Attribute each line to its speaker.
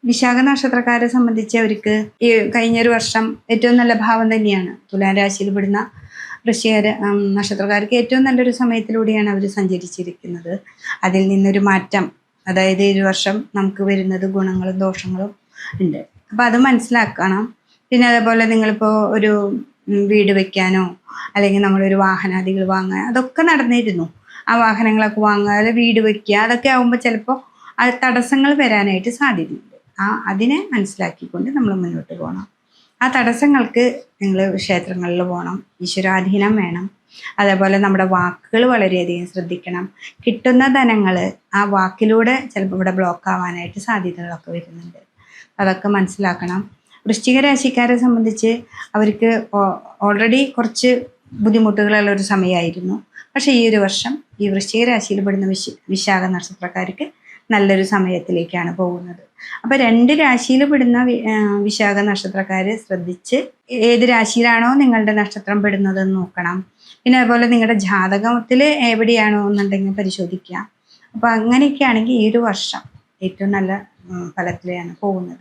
Speaker 1: വിശാഖ നക്ഷത്രക്കാരെ സംബന്ധിച്ച് അവർക്ക് ഈ കഴിഞ്ഞൊരു വർഷം ഏറ്റവും നല്ല ഭാവം തന്നെയാണ്. തുലാം രാശിയിൽ പെടുന്ന വൃശ്ചിക നക്ഷത്രക്കാർക്ക് ഏറ്റവും നല്ലൊരു സമയത്തിലൂടെയാണ് അവർ സഞ്ചരിച്ചിരിക്കുന്നത്. അതിൽ നിന്നൊരു മാറ്റം, അതായത് ഈ വർഷം നമുക്ക് വരുന്നത് ഗുണങ്ങളും ദോഷങ്ങളും ഉണ്ട്. അപ്പോൾ അത് മനസ്സിലാക്കണം. പിന്നെ അതേപോലെ നിങ്ങളിപ്പോൾ ഒരു വീട് വെക്കാനോ അല്ലെങ്കിൽ നമ്മളൊരു വാഹനാദികൾ വാങ്ങാൻ അതൊക്കെ നടന്നിരുന്നു. ആ വാഹനങ്ങളൊക്കെ വാങ്ങുക, വീട് വെക്കുക, അതൊക്കെ ആകുമ്പോൾ ചിലപ്പോൾ അത് തടസ്സങ്ങൾ വരാനായിട്ട് സാധ്യതയുണ്ട്. അതിനെ മനസ്സിലാക്കിക്കൊണ്ട് നമ്മൾ മുന്നോട്ട് പോകണം. ആ തടസ്സങ്ങൾക്ക് നിങ്ങൾ ക്ഷേത്രങ്ങളിൽ പോകണം, ഈശ്വരാധീനം വേണം. അതേപോലെ നമ്മുടെ വാക്കുകൾ വളരെയധികം ശ്രദ്ധിക്കണം. കിട്ടുന്ന ധനങ്ങൾ ആ വാക്കിലൂടെ ചിലപ്പോൾ ഇവിടെ ബ്ലോക്ക് ആവാനായിട്ട് സാധ്യതകളൊക്കെ വരുന്നുണ്ട്. അതൊക്കെ മനസ്സിലാക്കണം. വൃശ്ചിക രാശിക്കാരെ സംബന്ധിച്ച് അവർക്ക് ഓൾറെഡി കുറച്ച് ബുദ്ധിമുട്ടുകളുള്ള ഒരു സമയമായിരുന്നു. പക്ഷേ ഈ ഒരു വർഷം ഈ വൃശ്ചിക രാശിയിൽ പെടുന്ന വിശാഖ നക്ഷത്രക്കാർക്ക് നല്ലൊരു സമയത്തിലേക്കാണ് പോകുന്നത്. അപ്പോൾ 2 രാശിയിൽ പെടുന്ന വിശാഖ നക്ഷത്രക്കാർ ശ്രദ്ധിച്ച് ഏത് രാശിയിലാണോ നിങ്ങളുടെ നക്ഷത്രം പെടുന്നതെന്ന് നോക്കണം. പിന്നെ അതുപോലെ നിങ്ങളുടെ ജാതകത്തിൽ എവിടെയാണോ എന്നുണ്ടെങ്കിൽ പരിശോധിക്കുക. അപ്പോൾ അങ്ങനെയൊക്കെ ആണെങ്കിൽ ഈ ഒരു വർഷം ഏറ്റവും നല്ല ഫലത്തിലാണ് പോകുന്നത്.